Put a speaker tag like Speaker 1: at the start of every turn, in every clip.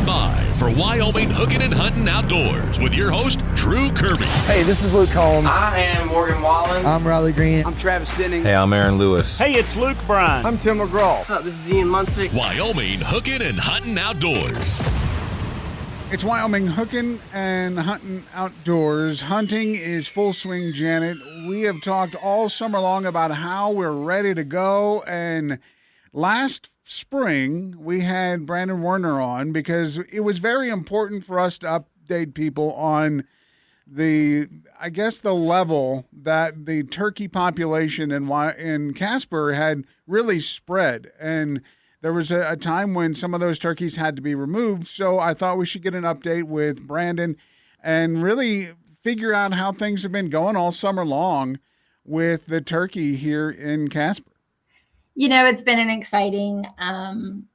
Speaker 1: by for Wyoming Hookin Huntin Outdoors with your host, Drew Kirby.
Speaker 2: Hey, this is Luke Holmes.
Speaker 3: I am Morgan Wallen.
Speaker 4: I'm Riley Green.
Speaker 5: I'm Travis Denning.
Speaker 6: Hey, I'm Aaron Lewis.
Speaker 7: Hey, it's Luke Bryan.
Speaker 5: I'm Tim McGraw.
Speaker 3: What's up? This is Ian Munsick.
Speaker 1: Wyoming Hookin Huntin Outdoors.
Speaker 8: It's Wyoming Hookin Huntin Outdoors. Hunting is full swing, Janet. We have talked all summer long about how we're ready to go. And last spring, we had Brandon Werner on because it was very important for us to update people on the level that the turkey population in Casper had really spread. And there was a time when some of those turkeys had to be removed, so I thought we should get an update with Brandon and really figure out how things have been going all summer long with the turkey here in Casper.
Speaker 9: You know, it's been an exciting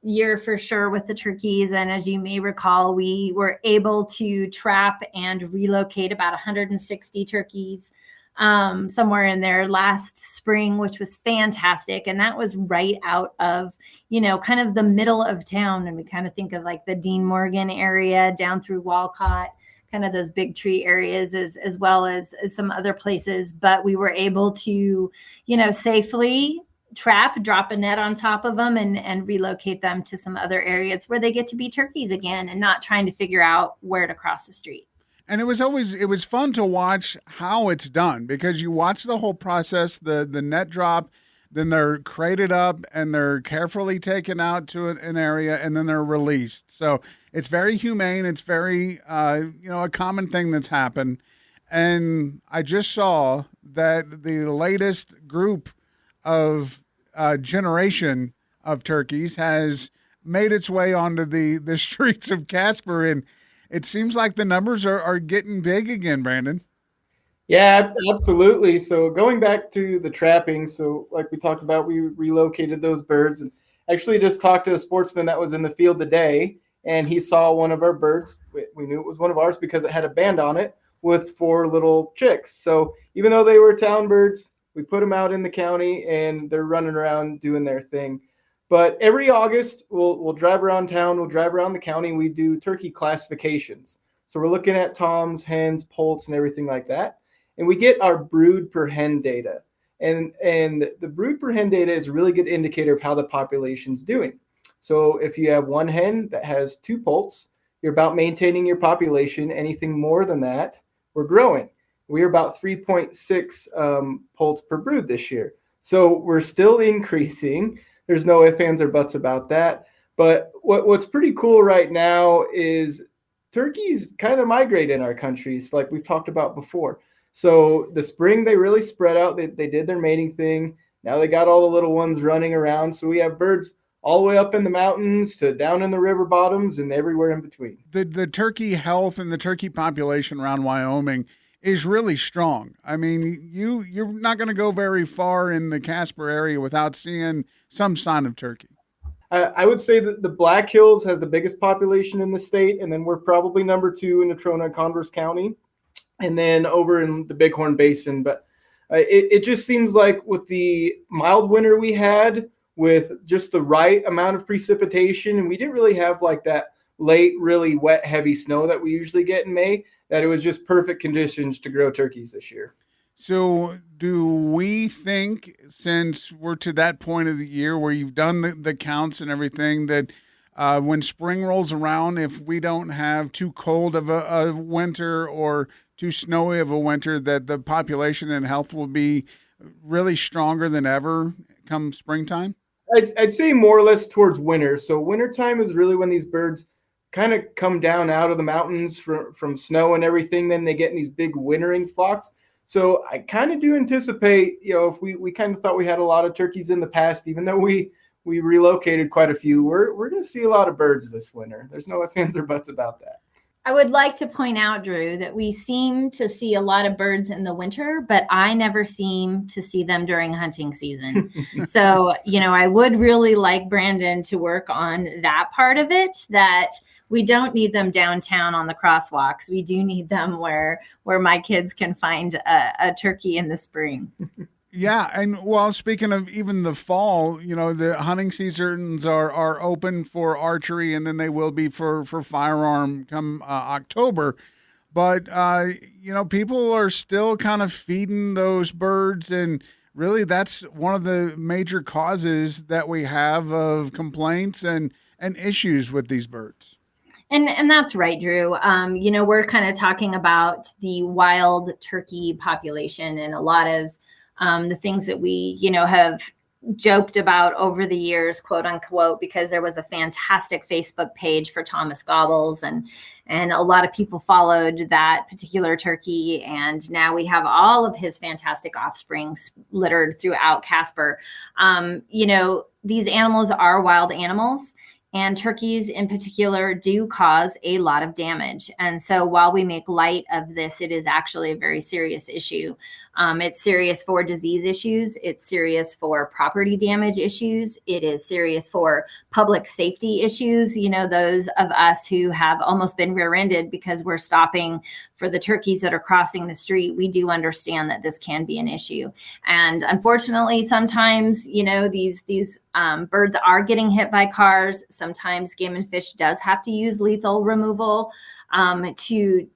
Speaker 9: year for sure with the turkeys, and as you may recall, we were able to trap and relocate about 160 turkeys somewhere in there last spring, which was fantastic. And that was right out of, kind of the middle of town. And we kind of think of like the Dean Morgan area down through Walcott, kind of those big tree areas as well as some other places. But we were able to, safely drop a net on top of them and relocate them to some other areas where they get to be turkeys again and not trying to figure out where to cross the street.
Speaker 8: And it was fun to watch how it's done because you watch the whole process, the net drop, then they're crated up and they're carefully taken out to an area and then they're released. So it's very humane. It's very, a common thing that's happened. And I just saw that the latest group of generation of turkeys has made its way onto the streets of Casper, and it seems like the numbers are getting big again, Brandon.
Speaker 10: Yeah, absolutely. So going back to the trapping, so like we talked about, we relocated those birds and actually just talked to a sportsman that was in the field today, and he saw one of our birds. We knew it was one of ours because it had a band on it with 4 little chicks. So even though they were town birds, we put them out in the county and they're running around doing their thing. But every August, we'll drive around town, we'll drive around the county, we do turkey classifications. So we're looking at toms, hens, poults, and everything like that. And we get our brood per hen data. And the brood per hen data is a really good indicator of how the population's doing. So if you have one hen that has 2 poults, you're about maintaining your population. Anything more than that, we're growing. We're about 3.6 poults per brood this year. So we're still increasing. There's no ifs, ands, or buts about that. But what's pretty cool right now is turkeys kind of migrate in our countries, like we've talked about before. So the spring, they really spread out. They did their mating thing. Now they got all the little ones running around. So we have birds all the way up in the mountains to down in the river bottoms and everywhere in between.
Speaker 8: The turkey health and the turkey population around Wyoming is really strong. I mean, you're not going to go very far in the Casper area without seeing some sign of turkey.
Speaker 10: I would say that the Black Hills has the biggest population in the state, and then we're probably number 2 in Natrona and Converse County, and then over in the Bighorn Basin. But it just seems like with the mild winter we had, with just the right amount of precipitation, and we didn't really have like that late, really wet, heavy snow that we usually get in May, that it was just perfect conditions to grow turkeys this year.
Speaker 8: So do we think, since we're to that point of the year where you've done the counts and everything, that when spring rolls around, if we don't have too cold of a winter or too snowy of a winter, that the population and health will be really stronger than ever come springtime?
Speaker 10: I'd say more or less towards winter. So wintertime is really when these birds kind of come down out of the mountains from snow and everything. Then they get in these big wintering flocks. So I kind of do anticipate, if we kind of thought we had a lot of turkeys in the past, even though we relocated quite a few, we're going to see a lot of birds this winter. There's no ifs, ands, or buts about that.
Speaker 9: I would like to point out, Drew, that we seem to see a lot of birds in the winter, but I never seem to see them during hunting season. So, I would really like Brandon to work on that part of it, that we don't need them downtown on the crosswalks. We do need them where my kids can find a turkey in the spring.
Speaker 8: Yeah, and well, speaking of even the fall, the hunting seasons are open for archery, and then they will be for firearm come October. But people are still kind of feeding those birds, and really, that's one of the major causes that we have of complaints and issues with these birds.
Speaker 9: And that's right, Drew. We're kind of talking about the wild turkey population and a lot of the things that we, have joked about over the years, quote unquote, because there was a fantastic Facebook page for Thomas Gobbles, and a lot of people followed that particular turkey. And now we have all of his fantastic offspring littered throughout Casper. These animals are wild animals. And turkeys in particular do cause a lot of damage. And so while we make light of this, it is actually a very serious issue. It's serious for disease issues. It's serious for property damage issues. It is serious for public safety issues. Those of us who have almost been rear-ended because we're stopping for the turkeys that are crossing the street, we do understand that this can be an issue. And unfortunately, sometimes, these birds are getting hit by cars. Sometimes Game and Fish does have to use lethal removal to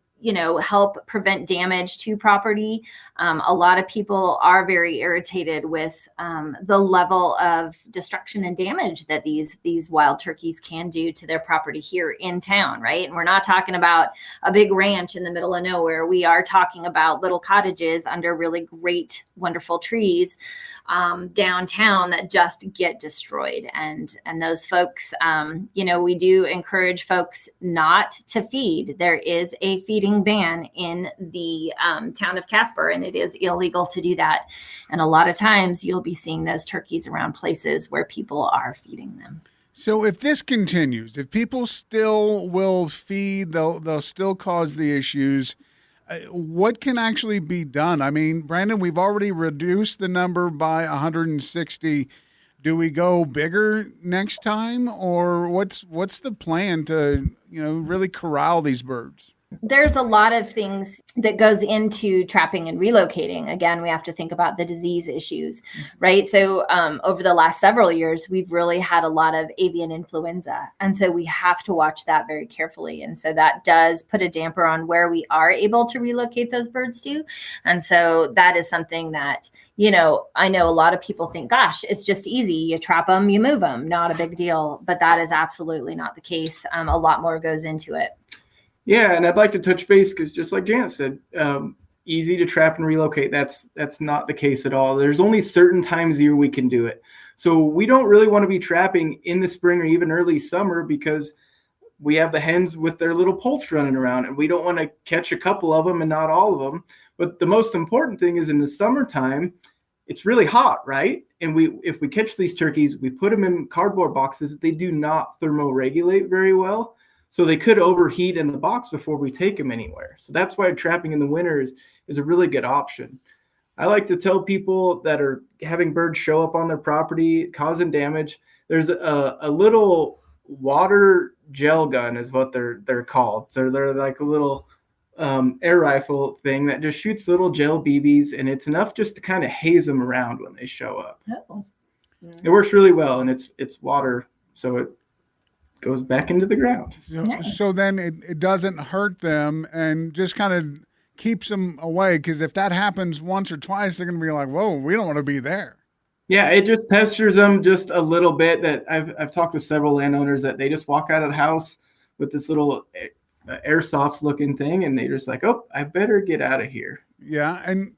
Speaker 9: help prevent damage to property. A lot of people are very irritated with the level of destruction and damage that these wild turkeys can do to their property here in town, right? And we're not talking about a big ranch in the middle of nowhere. We are talking about little cottages under really great, wonderful trees downtown that just get destroyed. And those folks, we do encourage folks not to feed. There is a feeding ban in the town of Casper, and it is illegal to do that. And a lot of times you'll be seeing those turkeys around places where people are feeding them.
Speaker 8: So if this continues, if people still will feed, they'll still cause the issues. What can actually be done? I mean, Brandon, we've already reduced the number by 160. Do we go bigger next time, or what's the plan to really corral these birds?
Speaker 9: There's a lot of things that goes into trapping and relocating. Again, we have to think about the disease issues, right? So over the last several years, we've really had a lot of avian influenza. And so we have to watch that very carefully. And so that does put a damper on where we are able to relocate those birds to. And so that is something that, I know a lot of people think, gosh, it's just easy. You trap them, you move them, not a big deal. But that is absolutely not the case. A lot more goes into it.
Speaker 10: Yeah, and I'd like to touch base because just like Janet said, easy to trap and relocate. That's not the case at all. There's only certain times a year we can do it. So we don't really want to be trapping in the spring or even early summer because we have the hens with their little poults running around, and we don't want to catch a couple of them and not all of them. But the most important thing is in the summertime, it's really hot, right? And if we catch these turkeys, we put them in cardboard boxes. They do not thermoregulate very well. So they could overheat in the box before we take them anywhere. So that's why trapping in the winter is a really good option. I like to tell people that are having birds show up on their property, causing damage. There's a little water gel gun is what they're called. So they're like a little air rifle thing that just shoots little gel BBs, and it's enough just to kind of haze them around when they show up.
Speaker 9: Oh. Mm.
Speaker 10: It works really well, and it's water, so it goes back into the ground.
Speaker 8: So then it doesn't hurt them and just kind of keeps them away, because if that happens once or twice, they're going to be like, whoa, we don't want to be there.
Speaker 10: Yeah, it just pesters them just a little bit. That I've talked with several landowners that they just walk out of the house with this little airsoft looking thing, and they're just like, oh, I better get out of here.
Speaker 8: Yeah, and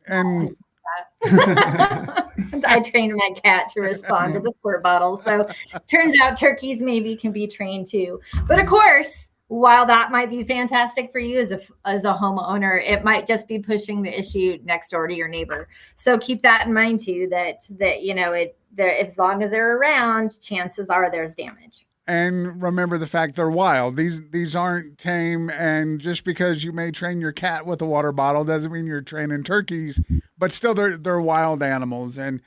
Speaker 9: I trained my cat to respond to the squirt bottle. So turns out turkeys maybe can be trained too. But of course, while that might be fantastic for you as a homeowner, it might just be pushing the issue next door to your neighbor. So keep that in mind too, that as long as they're around, chances are there's damage.
Speaker 8: And remember the fact they're wild. These aren't tame, and just because you may train your cat with a water bottle doesn't mean you're training turkeys, but still they're wild animals. And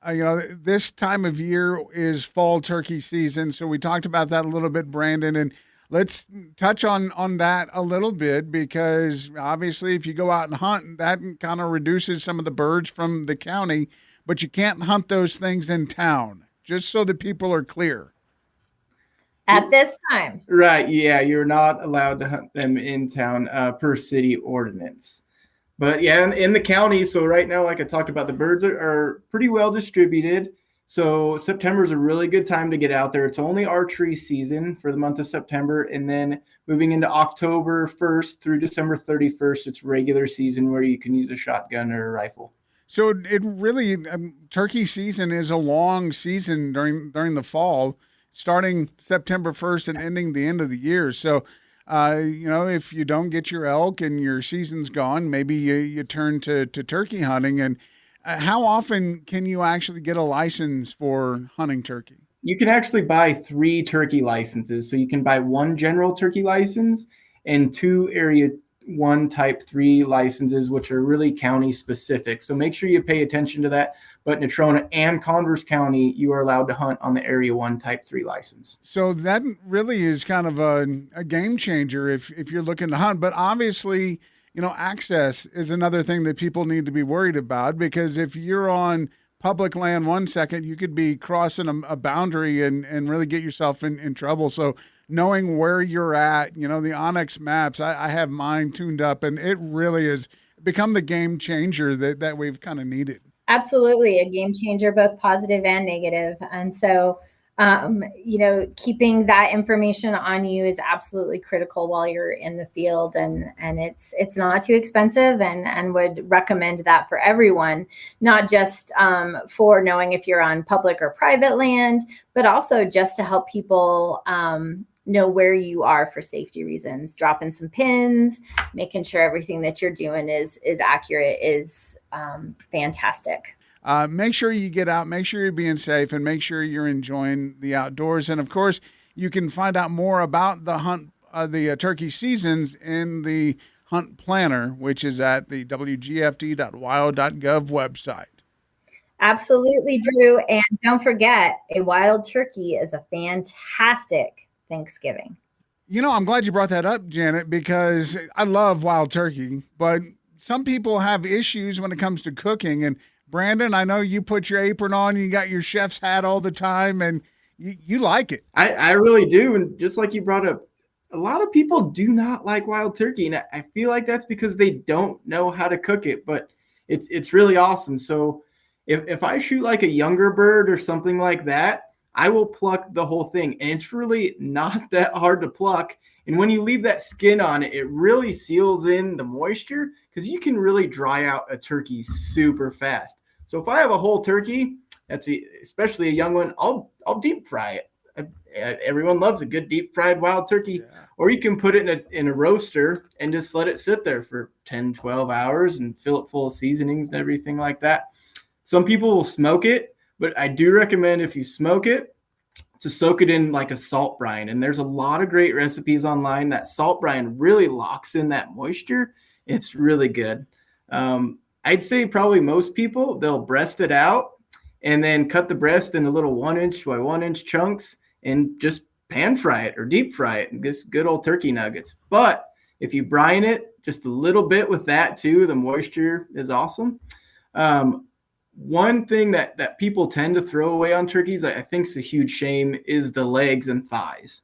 Speaker 8: this time of year is fall turkey season, so we talked about that a little bit, Brandon, and let's touch on that a little bit, because obviously if you go out and hunt, that kind of reduces some of the birds from the county. but you can't hunt those things in town, just so that people are clear.
Speaker 9: At this time.
Speaker 10: Right. Yeah. You're not allowed to hunt them in town per city ordinance. But yeah, in the county. So right now, like I talked about, the birds are pretty well distributed. So September is a really good time to get out there. It's only archery season for the month of September. And then moving into October 1st through December 31st, it's regular season where you can use a shotgun or a rifle.
Speaker 8: So it really, turkey season is a long season during the fall, starting September 1st and ending the end of the year. So, if you don't get your elk and your season's gone, maybe you turn to turkey hunting. And how often can you actually get a license for hunting turkey?
Speaker 10: You can actually buy 3 turkey licenses. So you can buy 1 general turkey license and 2 area 1 type 3 licenses, which are really county specific. So make sure you pay attention to that. But Natrona and Converse County, you are allowed to hunt on the area 1 type 3 license.
Speaker 8: So that really is kind of a game changer if you're looking to hunt. But obviously, access is another thing that people need to be worried about, because if you're on public land one second, you could be crossing a boundary and really get yourself in trouble. So knowing where you're at, the Onyx maps, I have mine tuned up, and it really has become the game changer that we've kind of needed.
Speaker 9: Absolutely. A game changer, both positive and negative. And so, keeping that information on you is absolutely critical while you're in the field, and it's not too expensive, and would recommend that for everyone, not just for knowing if you're on public or private land, but also just to help people know where you are for safety reasons. Dropping some pins, making sure everything that you're doing is accurate is fantastic.
Speaker 8: Make sure you get out, make sure you're being safe, and make sure you're enjoying the outdoors. And of course, you can find out more about the hunt, the turkey seasons in the Hunt Planner, which is at the wgfd.wyo.gov website.
Speaker 9: Absolutely, Drew. And don't forget, a wild turkey is a fantastic Thanksgiving.
Speaker 8: I'm glad you brought that up, Janet, because I love wild turkey, but some people have issues when it comes to cooking. And Brandon, I know you put your apron on, you got your chef's hat all the time, and you like it.
Speaker 10: I really do. And just like you brought up, a lot of people do not like wild turkey. And I feel like that's because they don't know how to cook it, but it's really awesome. So if I shoot like a younger bird or something like that, I will pluck the whole thing. And it's really not that hard to pluck. And when you leave that skin on it, it really seals in the moisture, because you can really dry out a turkey super fast. So if I have a whole turkey, especially a young one, I'll deep fry it. Everyone loves a good deep fried wild turkey. Yeah. Or you can put it in a roaster and just let it sit there for 10, 12 hours and fill it full of seasonings and everything like that. Some people will smoke it, but I do recommend, if you smoke it, to soak it in like a salt brine. And there's a lot of great recipes online. That salt brine really locks in that moisture. It's really good. I'd say probably most people, they'll breast it out and then cut the breast into little 1-inch by 1-inch chunks and just pan fry it or deep fry it and get good old turkey nuggets. But if you brine it just a little bit with that too, the moisture is awesome. One thing that people tend to throw away on turkeys, I think is a huge shame, is the legs and thighs.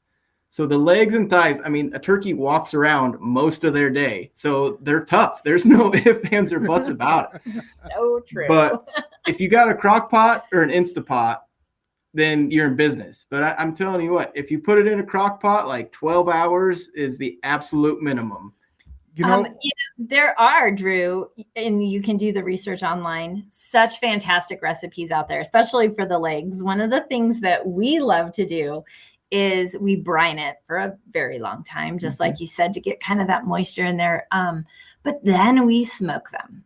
Speaker 10: So the legs and thighs, a turkey walks around most of their day. So they're tough. There's no ifs, ands, or buts about it.
Speaker 9: So true.
Speaker 10: But if you got a crock pot or an Instapot, then you're in business. But I'm telling you what, if you put it in a crock pot, like 12 hours is the absolute minimum.
Speaker 9: There are, Drew, and you can do the research online, such fantastic recipes out there, especially for the legs. One of the things that we love to do is we brine it for a very long time, just like you said, to get kind of that moisture in there. But then we smoke them.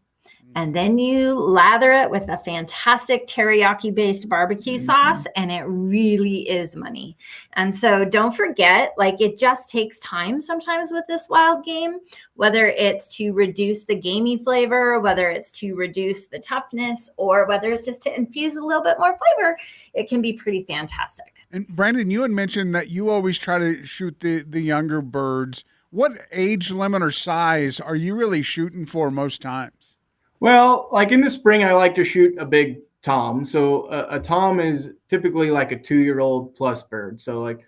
Speaker 9: And then you lather it with a fantastic teriyaki-based barbecue sauce, and it really is money. And so don't forget, it just takes time sometimes with this wild game, whether it's to reduce the gamey flavor, whether it's to reduce the toughness, or whether it's just to infuse a little bit more flavor. It can be pretty fantastic.
Speaker 8: And Brandon, you had mentioned that you always try to shoot the younger birds. What age limit or size are you really shooting for most times?
Speaker 10: Well, like in the spring, I like to shoot a big tom. So a tom is typically like a 2-year-old plus bird. So like,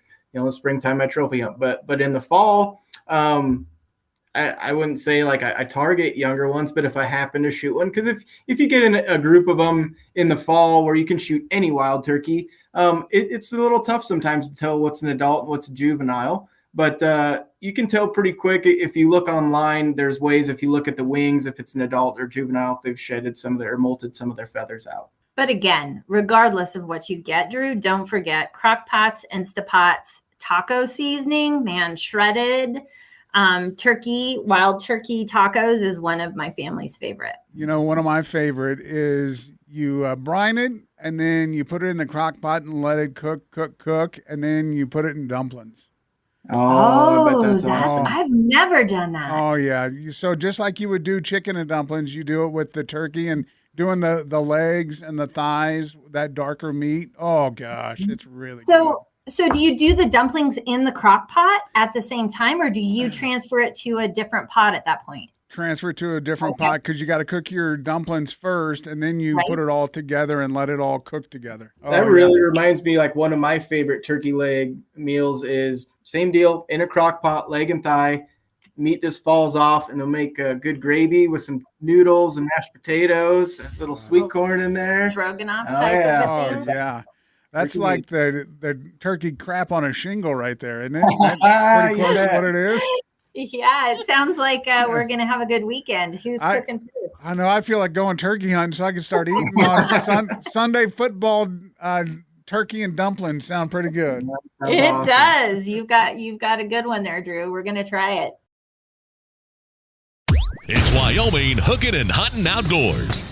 Speaker 10: springtime I trophy hunt, but in the fall, I wouldn't say like I target younger ones, but if I happen to shoot one, because if you get in a group of them in the fall where you can shoot any wild turkey, it's a little tough sometimes to tell what's an adult and what's a juvenile. But you can tell pretty quick if you look online. There's ways, if you look at the wings, if it's an adult or juvenile, if they've shedded or molted some of their feathers out.
Speaker 9: But again, regardless of what you get, Drew, don't forget crock pots, Instapots, taco seasoning, man, shredded turkey, wild turkey tacos is one of my family's favorite.
Speaker 8: One of my favorite is you brine it, and then you put it in the crock pot and let it cook, and then you put it in dumplings.
Speaker 10: Oh, I bet that's awesome.
Speaker 9: I've never done that.
Speaker 8: Oh, yeah. So just like you would do chicken and dumplings, you do it with the turkey and doing the legs and the thighs, that darker meat. Oh, gosh, it's really good.
Speaker 9: So do you do the dumplings in the crock pot at the same time, or do you transfer it to a different pot at that point?
Speaker 8: Transfer it to a different pot, because you got to cook your dumplings first, and then you put it all together and let it all cook together.
Speaker 10: That really reminds me, like one of my favorite turkey leg meals is same deal, in a crock pot, leg and thigh. Meat just falls off, and they'll make a good gravy with some noodles and mashed potatoes, a little sweet corn in there.
Speaker 9: Stroganoff type of it.
Speaker 8: Oh, yeah. That's like the turkey crap on a shingle right there, isn't it? That's pretty close to what it is.
Speaker 9: Yeah, it sounds like we're going to have a good weekend. Who's cooking foods?
Speaker 8: I know. I feel like going turkey hunting so I can start eating on Sunday football. Turkey and dumplings sound pretty good.
Speaker 9: It awesome. Does. You've got a good one there, Drew. We're going to try it.
Speaker 1: It's Wyoming Hookin and Huntin Outdoors.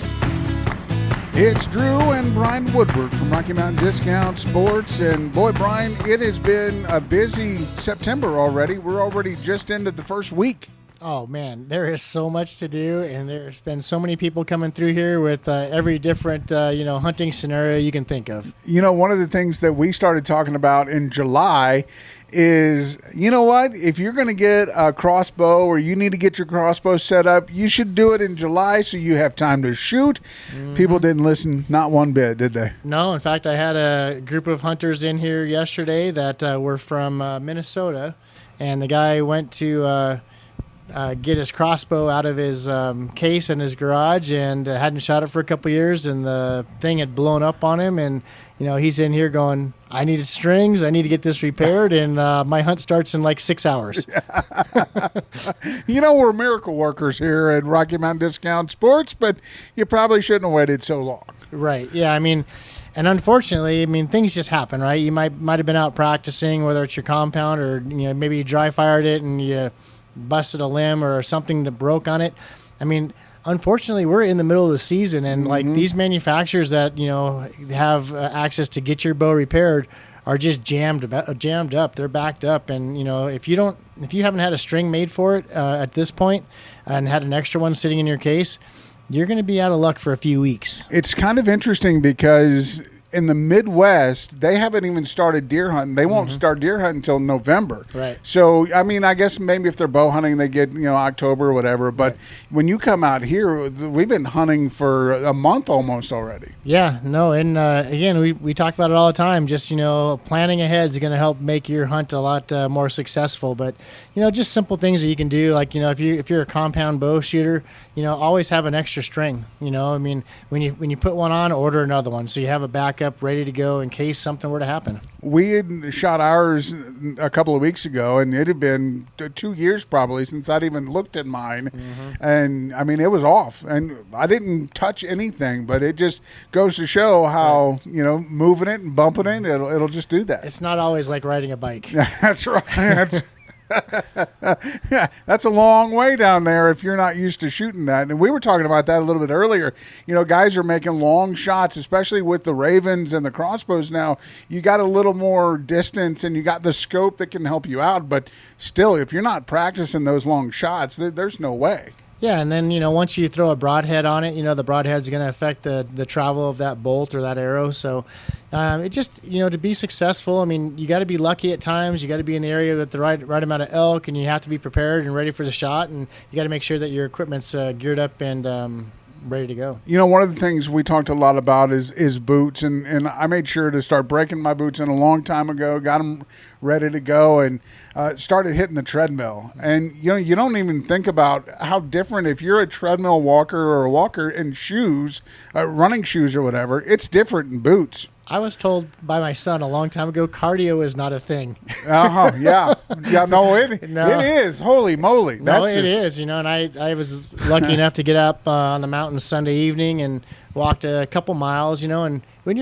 Speaker 8: It's Drew and Brian Woodward from Rocky Mountain Discount Sports. And boy, Brian, it has been a busy September already. We're already just into the first week.
Speaker 2: Oh, man, there is so much to do, and there's been so many people coming through here with every different, hunting scenario you can think of.
Speaker 8: One of the things that we started talking about in July is, if you're going to get a crossbow or you need to get your crossbow set up, you should do it in July so you have time to shoot. Mm-hmm. People didn't listen, not one bit, did they?
Speaker 2: No, in fact, I had a group of hunters in here yesterday that were from Minnesota, and the guy went to get his crossbow out of his case in his garage and hadn't shot it for a couple of years, and the thing had blown up on him, and he's in here going, I needed strings, I need to get this repaired, and my hunt starts in like 6 hours.
Speaker 8: We're miracle workers here at Rocky Mountain Discount Sports, but you probably shouldn't have waited so long.
Speaker 2: Right, yeah, and unfortunately, things just happen, right? You might have been out practicing, whether it's your compound or maybe you dry fired it and you busted a limb or something that broke on it. Unfortunately, we're in the middle of the season, and like these manufacturers that have access to get your bow repaired are just jammed up. They're backed up, and if you haven't had a string made for it at this point and had an extra one sitting in your case, you're going to be out of luck for a few weeks.
Speaker 8: It's kind of interesting because in the Midwest, they haven't even started deer hunting. They won't start deer hunting until November.
Speaker 2: Right.
Speaker 8: So, I guess maybe if they're bow hunting, they get, October or whatever. But when you come out here, we've been hunting for a month almost already.
Speaker 2: Yeah, no. And again, we talk about it all the time. Just, planning ahead is going to help make your hunt a lot more successful. But, just simple things that you can do. Like, if you're a compound bow shooter, always have an extra string. When you put one on, order another one. So you have a backup ready to go in case something were to happen.
Speaker 8: We had shot ours a couple of weeks ago, and it had been 2 years probably since I'd even looked at mine. And it was off, and I didn't touch anything, but it just goes to show how moving it and bumping it, it'll just do that.
Speaker 2: It's not always like riding a bike.
Speaker 8: That's right. Yeah, that's a long way down there if you're not used to shooting that. And we were talking about that a little bit earlier. Guys are making long shots, especially with the Ravens and the crossbows now. You got a little more distance and you got the scope that can help you out. But still, if you're not practicing those long shots, there's no way.
Speaker 2: Yeah, and then, once you throw a broadhead on it, the broadhead's going to affect the travel of that bolt or that arrow. So it just, to be successful, you got to be lucky at times. You got to be in the area with the right amount of elk, and you have to be prepared and ready for the shot. And you got to make sure that your equipment's geared up and ready to go.
Speaker 8: You know, one of the things we talked a lot about is boots, and I made sure to start breaking my boots in a long time ago, got them ready to go, and started hitting the treadmill. And, you know, you don't even think about how different if you're a treadmill walker or a walker in shoes, running shoes or whatever, it's different in boots.
Speaker 2: I was told by my son a long time ago, cardio is not a thing.
Speaker 8: Yeah. No, it is. Holy moly.
Speaker 2: It is, you know, and I was lucky enough to get up on the mountain Sunday evening and walked a couple miles, you know, and when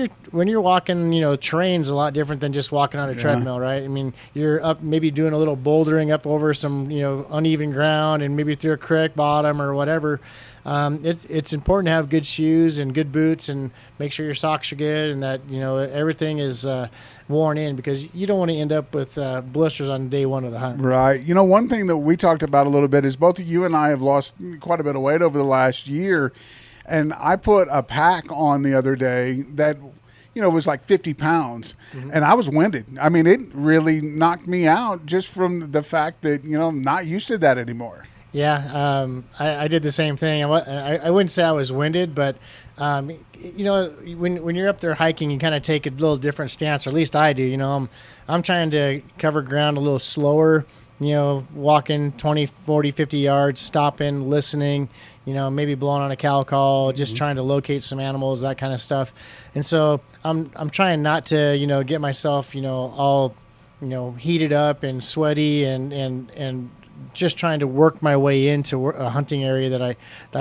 Speaker 2: you're walking, you know, terrain's a lot different than just walking on a treadmill, right? I mean, you're up maybe doing a little bouldering up over some, you know, uneven ground and maybe through a creek bottom or whatever. It's important to have good shoes and good boots and make sure your socks are good and that, you know, everything is worn in, because you don't want to end up with blisters on day one of the hunt.
Speaker 8: Right. You know, one thing that we talked about a little bit is both you and I have lost quite a bit of weight over the last year. And I put a pack on the other day that, you know, was like 50 pounds. Mm-hmm. And I was winded. I mean, it really knocked me out just from the fact that, you know, I'm not used to that anymore.
Speaker 2: Yeah, I did the same thing. I wouldn't say I was winded, but you know, when you're up there hiking, you kind of take a little different stance, or at least I do. You know, I'm trying to cover ground a little slower. You know, walking 20, 40, 50 yards, stopping, listening. You know, maybe blowing on a cow call, just trying to locate some animals, that kind of stuff. And so I'm trying not to, you know, get myself, you know, all, you know, heated up and sweaty and just trying to work my way into a hunting area that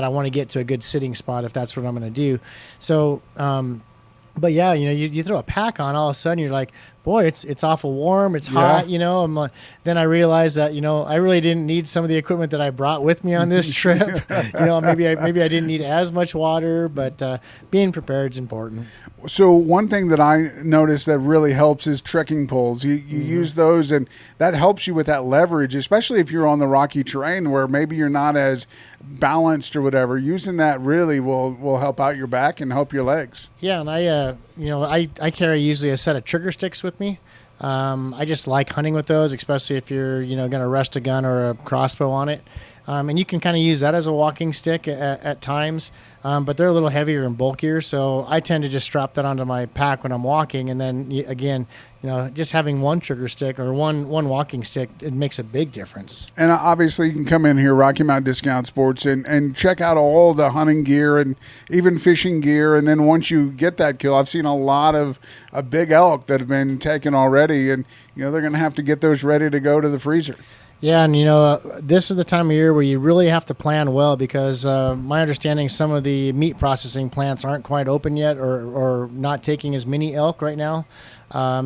Speaker 2: I want to get to a good sitting spot if that's what I'm going to do. So, but yeah, you know, you throw a pack on, all of a sudden you're like, boy, it's awful warm, it's hot, you know. Then I realized that, you know, I really didn't need some of the equipment that I brought with me on this trip. You know, maybe I didn't need as much water, but being prepared is important.
Speaker 8: So one thing that I noticed that really helps is trekking poles. You use those, and that helps you with that leverage, especially if you're on the rocky terrain where maybe you're not as balanced or whatever. Using that really will help out your back and help your legs.
Speaker 2: Yeah, and I carry usually a set of trigger sticks with me. I just like hunting with those, especially if you're, you know, going to rest a gun or a crossbow on it. And you can kind of use that as a walking stick at times, but they're a little heavier and bulkier, so I tend to just strap that onto my pack when I'm walking. And then again, you know, just having one trigger stick or one walking stick, it makes a big difference.
Speaker 8: And obviously you can come in here, Rocky Mountain Discount Sports, and check out all the hunting gear and even fishing gear. And then once you get that kill, I've seen a lot of big elk that have been taken already, and, you know, they're going to have to get those ready to go to the freezer.
Speaker 2: Yeah, and you know, this is the time of year where you really have to plan well, because my understanding, some of the meat processing plants aren't quite open yet, or not taking as many elk right now.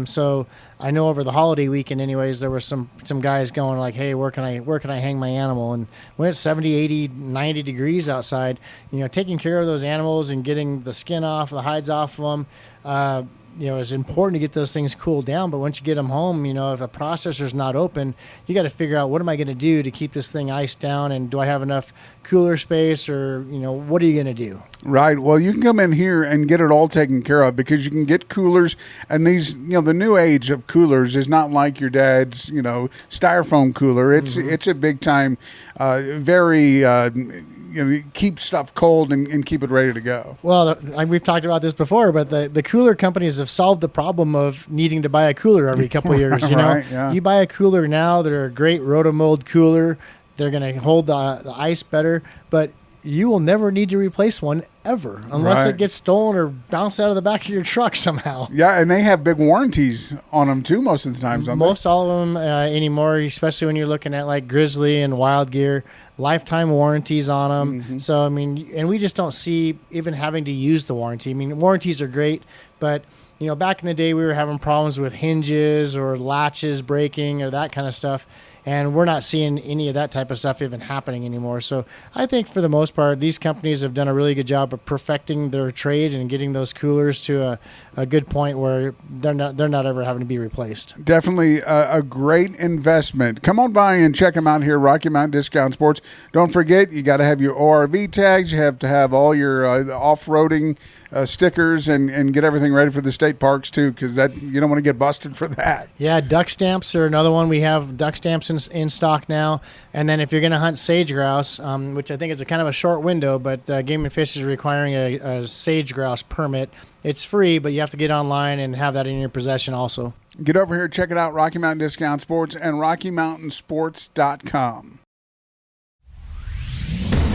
Speaker 2: So I know over the holiday weekend anyways, there were some guys going like, hey, where can I hang my animal? And when it's 70, 80, 90 degrees outside, you know, taking care of those animals and getting the skin off, the hides off of them, you know, it's important to get those things cooled down. But once you get them home, you know, if the processor's not open, you got to figure out, what am I going to do to keep this thing iced down? And do I have enough cooler space, or, you know, what are you going to do? Right.
Speaker 8: Well, you can come in here and get it all taken care of, because you can get coolers, and these, you know, the new age of coolers is not like your dad's, you know, styrofoam cooler. It's a big time, very, you know, keep stuff cold and keep it ready to go.
Speaker 2: Well, we've talked about this before, but the cooler companies have solved the problem of needing to buy a cooler every couple of years. You know,
Speaker 8: right, yeah.
Speaker 2: You buy a cooler now, they're a great rotomold cooler. They're going to hold the ice better, but you will never need to replace one ever, unless it gets stolen or bounced out of the back of your truck somehow.
Speaker 8: Yeah, and they have big warranties on them too most of the time.
Speaker 2: Most all of them anymore, especially when you're looking at like Grizzly and Wild Gear, lifetime warranties on them. Mm-hmm. So, I mean, and we just don't see even having to use the warranty. I mean, warranties are great, but, you know, back in the day we were having problems with hinges or latches breaking or that kind of stuff. And we're not seeing any of that type of stuff even happening anymore. So I think for the most part, these companies have done a really good job of perfecting their trade and getting those coolers to a good point where they're not ever having to be replaced.
Speaker 8: Definitely a great investment. Come on by and check them out here, Rocky Mountain Discount Sports. Don't forget, you got to have your ORV tags. You have to have all your off-roading stickers and get everything ready for the state parks too, because that you don't want to get busted for that.
Speaker 2: Yeah, duck stamps are another one. We have duck stamps in in stock now. And then if you're going to hunt sage grouse, which I think is a kind of a short window, but Game and Fish is requiring a sage grouse permit. It's free, but you have to get online and have that in your possession also.
Speaker 8: Get over here, check it out, Rocky Mountain Discount Sports and RockyMountainSports.com.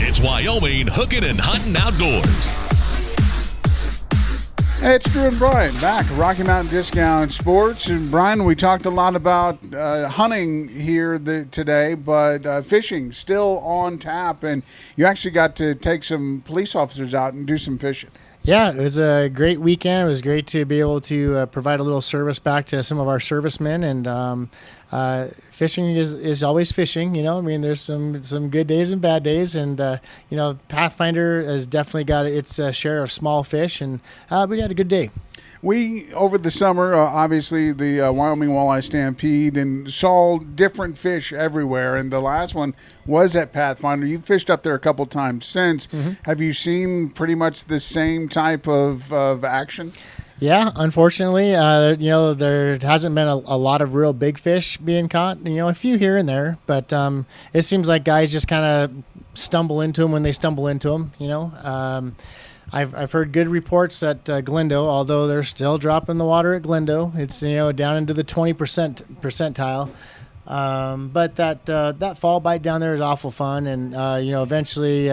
Speaker 1: It's Wyoming Hookin and Huntin Outdoors.
Speaker 8: Hey, it's Drew and Brian back at Rocky Mountain Discount Sports. And Brian, we talked a lot about hunting here today, but fishing still on tap. And you actually got to take some police officers out and do some fishing.
Speaker 2: Yeah, it was a great weekend. It was great to be able to provide a little service back to some of our servicemen. And fishing is always fishing. You know, I mean, there's some good days and bad days. And, you know, Pathfinder has definitely got its share of small fish. And we had a good day.
Speaker 8: We, over the summer, obviously the Wyoming Walleye Stampede, and saw different fish everywhere. And the last one was at Pathfinder. You fished up there a couple times since. Mm-hmm. Have you seen pretty much the same type of action?
Speaker 2: Yeah, unfortunately, you know, there hasn't been a lot of real big fish being caught. You know, a few here and there, but it seems like guys just kind of stumble into them when they stumble into them, you know. I've heard good reports at Glendo, although they're still dropping the water at Glendo. It's, you know, down into the 20% percentile. But that fall bite down there is awful fun, and you know, eventually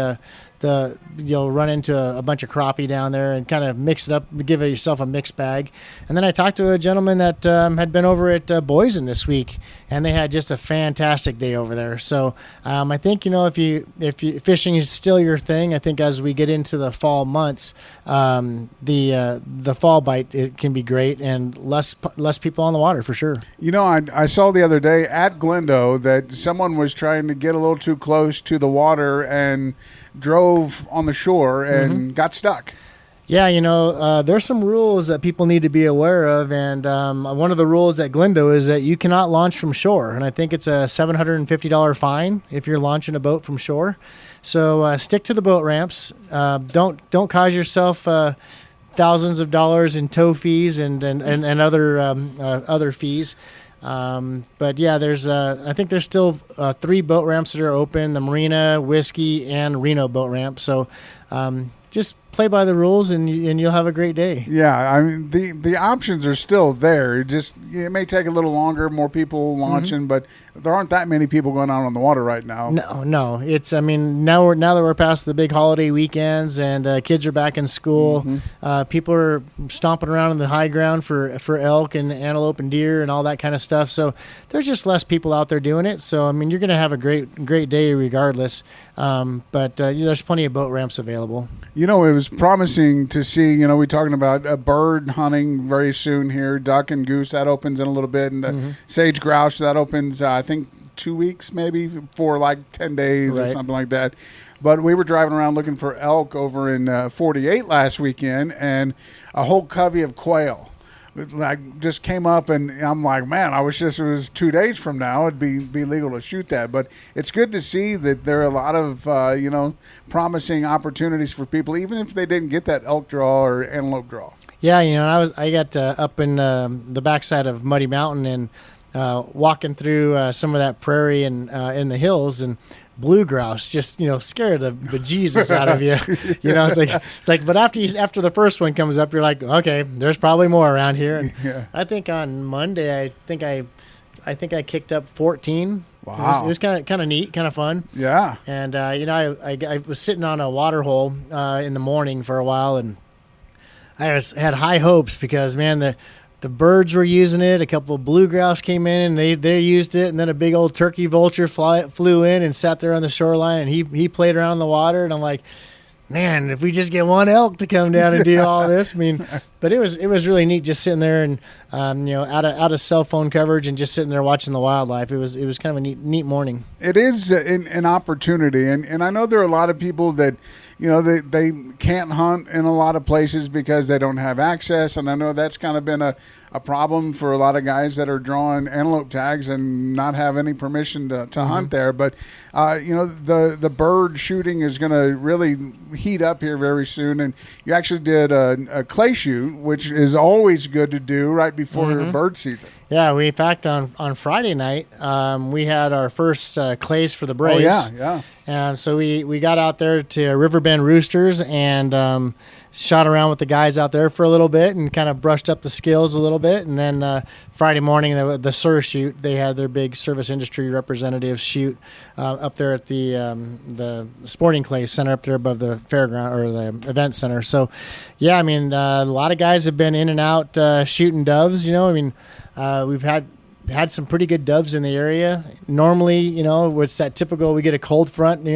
Speaker 2: you'll run into a bunch of crappie down there and kind of mix it up, give yourself a mixed bag. And then I talked to a gentleman that had been over at Boysen this week, and they had just a fantastic day over there. So I think, you know, if you fishing is still your thing, I think as we get into the fall months, the fall bite, it can be great, and less people on the water for sure.
Speaker 8: You know, I saw the other day at Glendo that someone was trying to get a little too close to the water and drove on the shore and got stuck.
Speaker 2: Yeah, you know, there's some rules that people need to be aware of, and one of the rules at Glendo is that you cannot launch from shore, and I think it's a $750 fine if you're launching a boat from shore. So stick to the boat ramps. Don't cause yourself thousands of dollars in tow fees and other fees. But yeah, I think there's still 3 boat ramps that are open: the Marina, Whiskey, and Reno boat ramp. So just play by the rules, and you'll have a great day.
Speaker 8: Yeah, I mean, the options are still there. It may take a little longer, more people launching, but there aren't that many people going out on the water right now.
Speaker 2: No. It's, I mean, now that we're past the big holiday weekends and kids are back in school, people are stomping around in the high ground for elk and antelope and deer and all that kind of stuff. So there's just less people out there doing it. So I mean, you're going to have a great day regardless. But there's plenty of boat ramps available.
Speaker 8: You know, it was promising to see, you know, we're talking about bird hunting very soon here, duck and goose, that opens in a little bit, and the sage grouse, that opens, I think, 2 weeks maybe, for like 10 days or something like that. But we were driving around looking for elk over in 48 last weekend, and a whole covey of quail like just came up, and I'm like, man, I wish this was 2 days from now it'd be legal to shoot that. But it's good to see that there are a lot of you know, promising opportunities for people, even if they didn't get that elk draw or antelope draw.
Speaker 2: Yeah, you know, I got up in the backside of Muddy Mountain and walking through some of that prairie and in the hills, and blue grouse just, you know, scared the bejesus out of you. You know, it's like, but after the first one comes up, you're like, okay, there's probably more around here. And I think on Monday, I think I kicked up 14.
Speaker 8: Wow.
Speaker 2: It was kind of neat, kind of fun.
Speaker 8: Yeah.
Speaker 2: And you know, I was sitting on a water hole in the morning for a while, and I had high hopes because, man, the birds were using it. A couple of blue grouse came in and they used it, and then a big old turkey vulture flew in and sat there on the shoreline, and he played around in the water, and I'm like, man, if we just get one elk to come down and do all this, I mean, but it was really neat just sitting there and you know, out of cell phone coverage and just sitting there watching the wildlife. It was kind of a neat morning.
Speaker 8: It is an opportunity, and I know there are a lot of people that, they can't hunt in a lot of places because they don't have access. And I know that's kind of been a problem for a lot of guys that are drawing antelope tags and not have any permission to hunt there. But, the bird shooting is going to really heat up here very soon. And you actually did a clay shoot, which is always good to do right before bird season.
Speaker 2: Yeah, in fact, on Friday night, we had our first clays for the Braves.
Speaker 8: Oh, yeah.
Speaker 2: And so we got out there to Riverbend Roosters and shot around with the guys out there for a little bit and kind of brushed up the skills a little bit. And then Friday morning, the SUR shoot, they had their big service industry representatives shoot up there at the Sporting Clay Center up there above the fairground or the event center. So, yeah, I mean, a lot of guys have been in and out shooting doves. We've had some pretty good doves in the area. Normally, it's that typical, we get a cold front,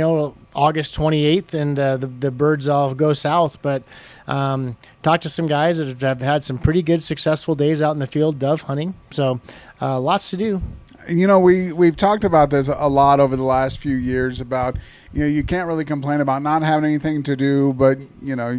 Speaker 2: August 28th, and the birds all go south. But talked to some guys that have had some pretty good, successful days out in the field dove hunting. So lots to do.
Speaker 8: We've talked about this a lot over the last few years about, you can't really complain about not having anything to do, but,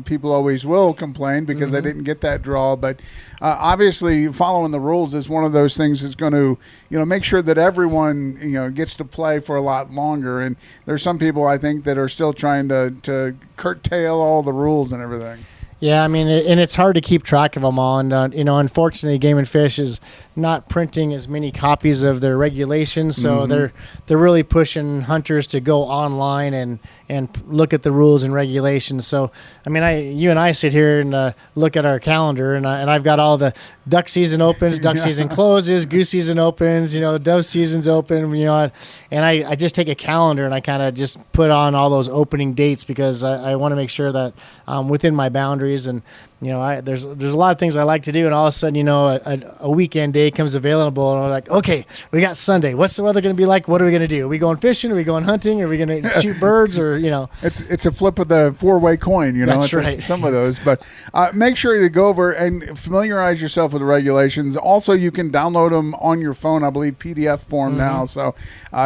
Speaker 8: people always will complain because they didn't get that draw. But obviously following the rules is one of those things that's going to, make sure that everyone, gets to play for a lot longer. And there's some people, I think, that are still trying to curtail all the rules and everything.
Speaker 2: Yeah, I mean, and it's hard to keep track of them all. And, unfortunately, Game and Fish is not printing as many copies of their regulations. So they're really pushing hunters to go online and look at the rules and regulations. So, I mean, you and I sit here and look at our calendar, and I've got all the duck season opens, duck season closes, goose season opens, dove season's open, and I just take a calendar and I kind of just put on all those opening dates because I want to make sure that I'm within my boundaries. And there's a lot of things I like to do, and all of a sudden, a weekend day comes available, and I'm like, okay, we got Sunday. What's the weather going to be like? What are we going to do? Are we going fishing? Are we going hunting? Are we going to shoot birds? Or
Speaker 8: it's a flip of the four-way coin.
Speaker 2: That's right.
Speaker 8: Some of those, but make sure to go over and familiarize yourself with the regulations. Also, you can download them on your phone, I believe, PDF form now. So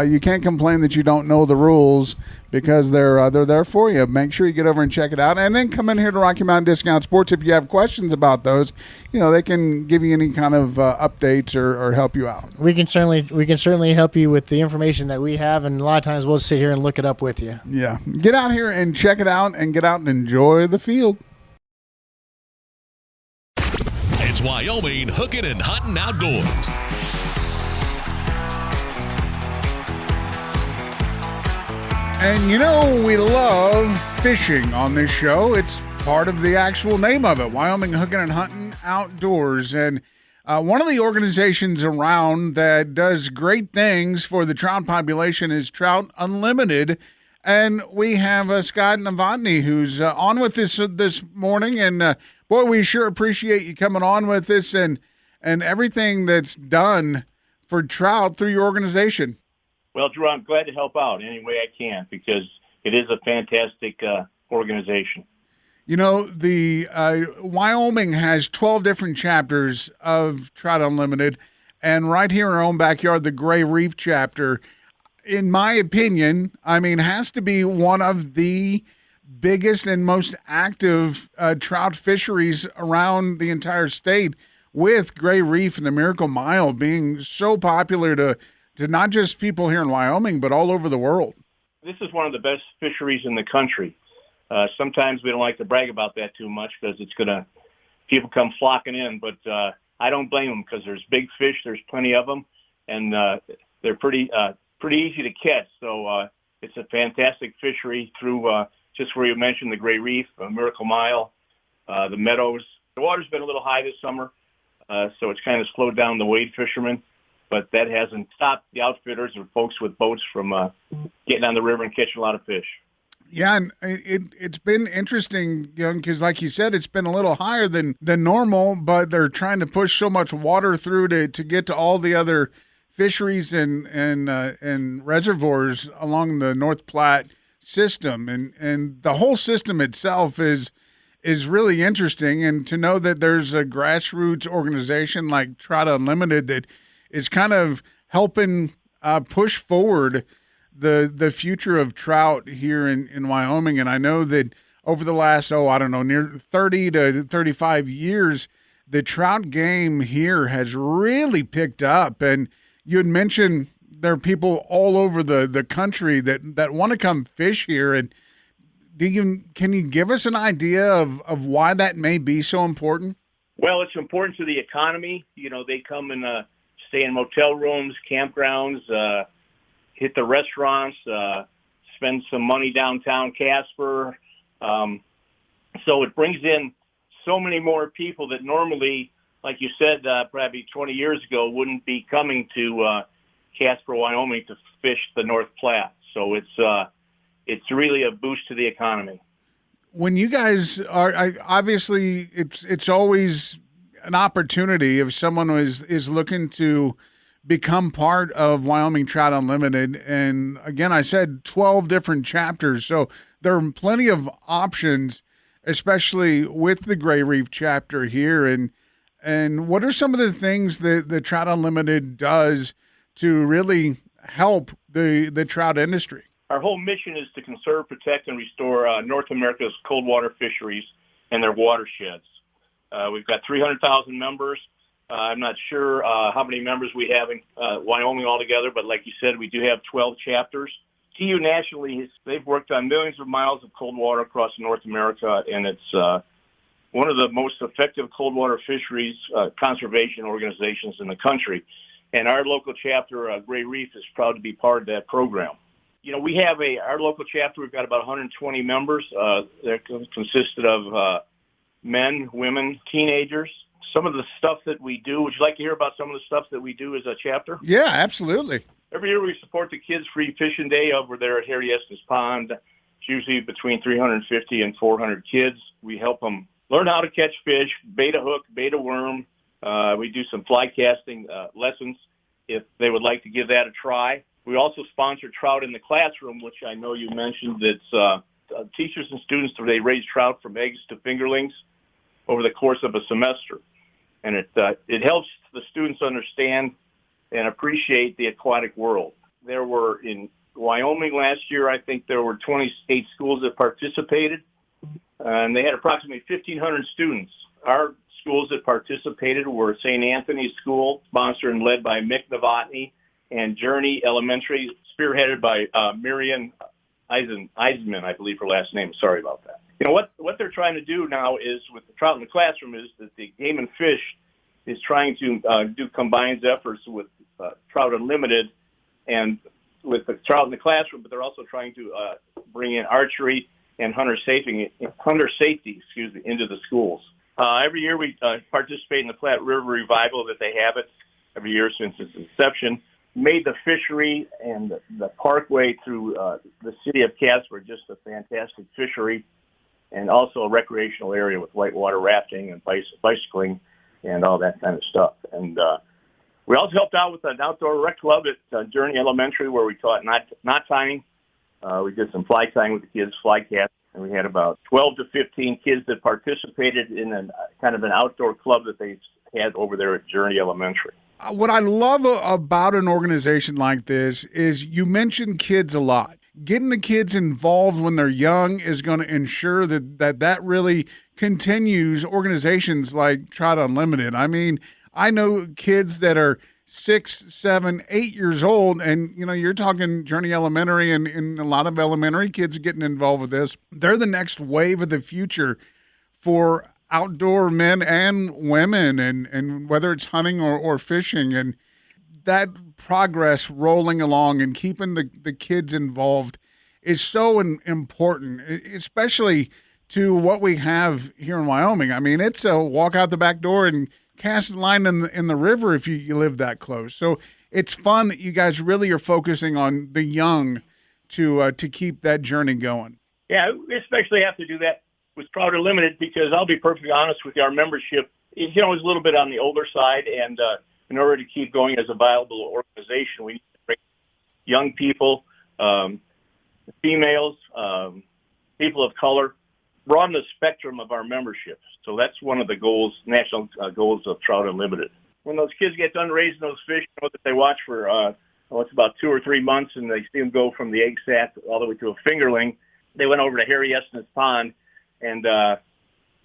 Speaker 8: you can't complain that you don't know the rules, because they're there for you. Make sure you get over and check it out, and then come in here to Rocky Mountain Discount Sports. If you have questions about those, they can give you any kind of updates or help you out.
Speaker 2: We can certainly help you with the information that we have, and a lot of times we'll sit here and look it up with you.
Speaker 8: Yeah, get out here and check it out, and get out and enjoy the field.
Speaker 1: It's Wyoming Hookin and Huntin Outdoors.
Speaker 8: And we love fishing on this show. It's part of the actual name of it, Wyoming Hookin and Huntin Outdoors. And one of the organizations around that does great things for the trout population is Trout Unlimited. And we have Scott Novotny, who's on with this morning. And boy, we sure appreciate you coming on with us and everything that's done for trout through your organization.
Speaker 4: Well, Drew, I'm glad to help out any way I can because it is a fantastic organization.
Speaker 8: The Wyoming has 12 different chapters of Trout Unlimited, and right here in our own backyard, the Gray Reef chapter, in my opinion, has to be one of the biggest and most active trout fisheries around the entire state, with Gray Reef and the Miracle Mile being so popular to not just people here in Wyoming, but all over the world.
Speaker 4: This is one of the best fisheries in the country. Sometimes we don't like to brag about that too much because people come flocking in, but I don't blame them because there's big fish, there's plenty of them, and they're pretty easy to catch. So it's a fantastic fishery through just where you mentioned the Gray Reef, Miracle Mile, the meadows. The water's been a little high this summer, so it's kind of slowed down the wade fishermen. But that hasn't stopped the outfitters or folks with boats from getting on the river and catching a lot of fish.
Speaker 8: Yeah, and it's been interesting, because like you said, it's been a little higher than normal, but they're trying to push so much water through to get to all the other fisheries and reservoirs along the North Platte system. And the whole system itself is really interesting. And to know that there's a grassroots organization like Trout Unlimited that is kind of helping push forward the future of trout here in Wyoming. And I know that over the last, near 30 to 35 years, the trout game here has really picked up. And you had mentioned there are people all over the country that want to come fish here. And can you give us an idea of why that may be so important?
Speaker 4: Well, it's important to the economy. They come and stay in motel rooms, campgrounds, hit the restaurants, spend some money downtown Casper. So it brings in so many more people that normally, like you said, probably 20 years ago, wouldn't be coming to Casper, Wyoming to fish the North Platte. So it's really a boost to the economy.
Speaker 8: When you guys are, obviously it's always an opportunity if someone is looking to become part of Wyoming Trout Unlimited. And again, I said 12 different chapters. So there are plenty of options, especially with the Gray Reef chapter here. And what are some of the things that the Trout Unlimited does to really help the trout industry?
Speaker 4: Our whole mission is to conserve, protect, and restore North America's cold water fisheries and their watersheds. We've got 300,000 members. I'm not sure how many members we have in Wyoming altogether, but like you said, we do have 12 chapters. TU nationally, they've worked on millions of miles of cold water across North America, and it's one of the most effective cold water fisheries conservation organizations in the country. And our local chapter, Gray Reef, is proud to be part of that program. We have our local chapter, we've got about 120 members. They're consisted of men, women, teenagers. Some of the stuff that we do, would you like to hear about some of the stuff that we do as a chapter?
Speaker 8: Yeah, absolutely.
Speaker 4: Every year we support the Kids Free Fishing Day over there at Harry Estes Pond. It's usually between 350 and 400 kids. We help them learn how to catch fish, bait a hook, bait a worm. We do some fly casting lessons if they would like to give that a try. We also sponsor Trout in the Classroom, which I know you mentioned. That's teachers and students, they raise trout from eggs to fingerlings over the course of a semester. And it helps the students understand and appreciate the aquatic world. There were, in Wyoming last year, I think there were 28 schools that participated, and they had approximately 1,500 students. Our schools that participated were St. Anthony's School, sponsored and led by Mick Novotny, and Journey Elementary, spearheaded by Miriam Eisman, I believe her last name. Sorry about that. What they're trying to do now is, with the Trout in the Classroom, is that the Game and Fish is trying to do combined efforts with Trout Unlimited and with the Trout in the Classroom, but they're also trying to bring in archery and hunter safety, into the schools. Every year we participate in the Platte River Revival that they have it every year since its inception. Made the fishery and the parkway through the city of Casper just a fantastic fishery, and also a recreational area with whitewater rafting and bicycling and all that kind of stuff. And we also helped out with an outdoor rec club at Journey Elementary, where we taught knot tying. We did some fly tying with the kids, fly casting, and we had about 12 to 15 kids that participated in kind of an outdoor club that they had over there at Journey Elementary.
Speaker 8: What I love about an organization like this is you mention kids a lot. Getting the kids involved when they're young is going to ensure that really continues organizations like Trout Unlimited. I mean, I know kids that are 6, 7, 8 years old, and you're talking Journey Elementary, and a lot of elementary kids are getting involved with this. They're the next wave of the future for outdoor men and women, and whether it's hunting or fishing, and that progress rolling along and keeping the kids involved is so important, especially to what we have here in Wyoming. I mean, it's a walk out the back door and cast a line in the river if you live that close. So it's fun that you guys really are focusing on the young to keep that journey going.
Speaker 4: Yeah, we especially have to do that with Trout Unlimited, because I'll be perfectly honest with you, our membership is a little bit on the older side, and in order to keep going as a viable organization, we need to bring young people, females, people of color, broaden the spectrum of our membership. So that's one of the goals, national goals of Trout Unlimited. When those kids get done raising those fish, that they watch for it's about 2 or 3 months, and they see them go from the egg sac all the way to a fingerling. They went over to Harry Estes Pond and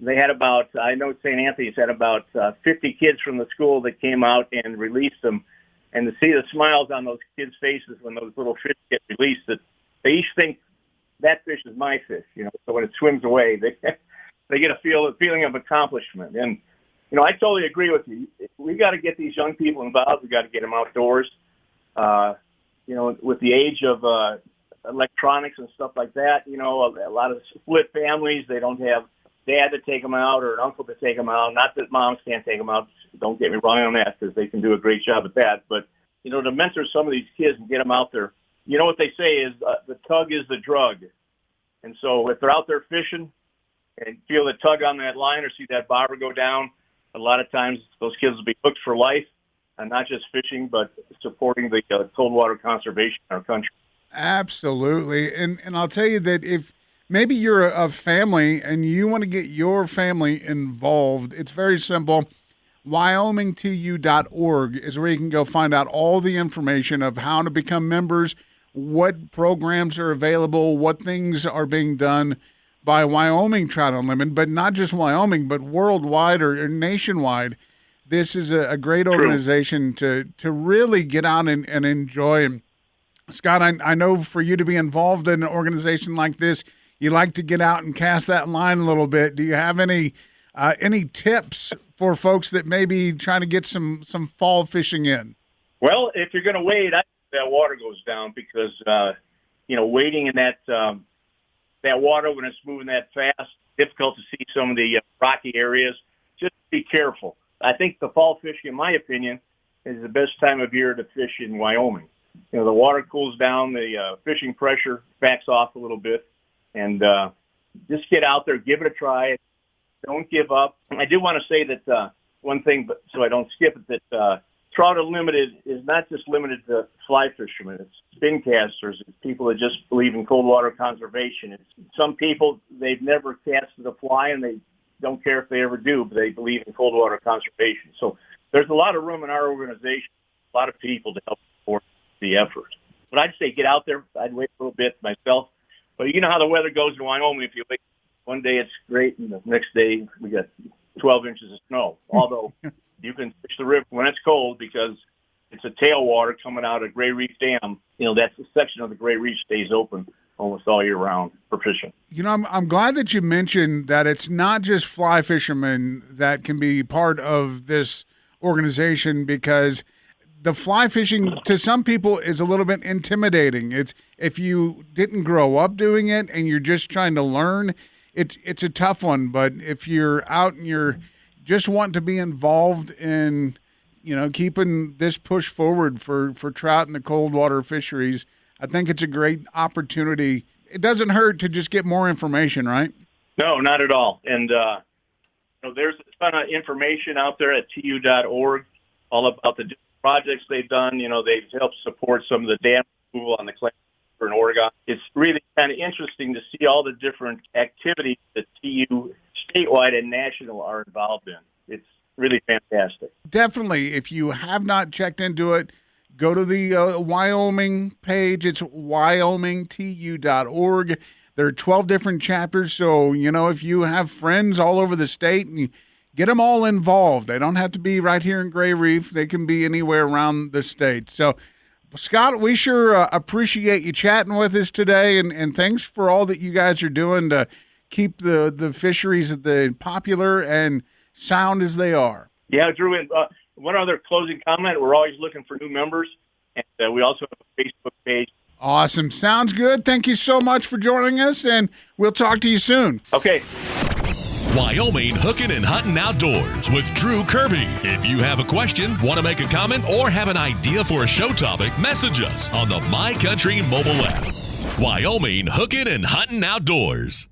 Speaker 4: they had about, I know St. Anthony's had about 50 kids from the school that came out and released them. And to see the smiles on those kids' faces when those little fish get released, that they each think that fish is my fish, you know. So when it swims away, they get a feeling of accomplishment. And, you know, I totally agree with you. We got to get these young people involved. We got to get them outdoors. You know, with the age of electronics and stuff like that, you know, a lot of split families, they don't have dad to take them out or an uncle to take them out. Not that moms can't take them out. Don't get me wrong on that, because they can do a great job at that. But, you know, to mentor some of these kids and get them out there, you know what they say is the tug is the drug. And so if they're out there fishing and feel the tug on that line or see that bobber go down, a lot of times those kids will be hooked for life, and not just fishing, but supporting the cold water conservation in our country.
Speaker 8: Absolutely. And I'll tell you that if maybe you're a family and you want to get your family involved, it's very simple. WyomingTU.org is where you can go find out all the information of how to become members, what programs are available, what things are being done by Wyoming Trout Unlimited, but not just Wyoming, but worldwide or nationwide. This is a great organization to really get out and enjoy. And Scott, I know for you to be involved in an organization like this, you like to get out and cast that line a little bit. Do you have any tips for folks that may be trying to get some fall fishing in?
Speaker 4: Well, if you're going to wade, I think that water goes down, because you know, wading in that water when it's moving that fast, difficult to see some of the rocky areas. Just be careful. I think the fall fishing, in my opinion, is the best time of year to fish in Wyoming. You know, the water cools down, the fishing pressure backs off a little bit, and just get out there, give it a try. Don't give up. I do want to say that one thing, but so I don't skip it, that Trout Unlimited is not just limited to fly fishermen. It's spin casters. It's people that just believe in cold water conservation. It's some people, they've never casted a fly, and they don't care if they ever do, but they believe in cold water conservation. So there's a lot of room in our organization, a lot of people to help support the effort. But I'd say get out there. I'd wait a little bit myself. But you know how the weather goes in Wyoming. If you wait one day, it's great, and the next day we got 12 inches of snow. Although you can fish the river when it's cold, because it's a tailwater coming out of Gray Reef Dam. You know, that's a section of the Gray Reef stays open almost all year round for fishing.
Speaker 8: You know, I'm glad that you mentioned that it's not just fly fishermen that can be part of this organization, because the fly fishing to some people is a little bit intimidating. It's if you didn't grow up doing it and you're just trying to learn, it's a tough one. But if you're out and you're just want to be involved in, you know, keeping this push forward for trout and the cold water fisheries, I think it's a great opportunity. It doesn't hurt to just get more information, right?
Speaker 4: No, not at all. And you know, there's a ton of information out there at tu.org all about the different projects they've done. You know, they've helped support some of the dam removal on the Clay River in Oregon. It's really kind of interesting to see all the different activities that TU statewide and national are involved in. It's really fantastic.
Speaker 8: Definitely. If you have not checked into it, go to the Wyoming page. It's wyomingtu.org. There are 12 different chapters. So, you know, if you have friends all over the state, and you get them all involved. They don't have to be right here in Gray Reef. They can be anywhere around the state. So, Scott, we sure appreciate you chatting with us today, and thanks for all that you guys are doing to keep the fisheries popular and sound as they are.
Speaker 4: Yeah, Drew, one other closing comment. We're always looking for new members, and we also have a Facebook page.
Speaker 8: Awesome. Sounds good. Thank you so much for joining us, and we'll talk to you soon.
Speaker 4: Okay.
Speaker 1: Wyoming Hookin and Huntin Outdoors with Drew Kirby. If you have a question, want to make a comment, or have an idea for a show topic, message us on the My Country mobile app. Wyoming Hookin and Huntin Outdoors.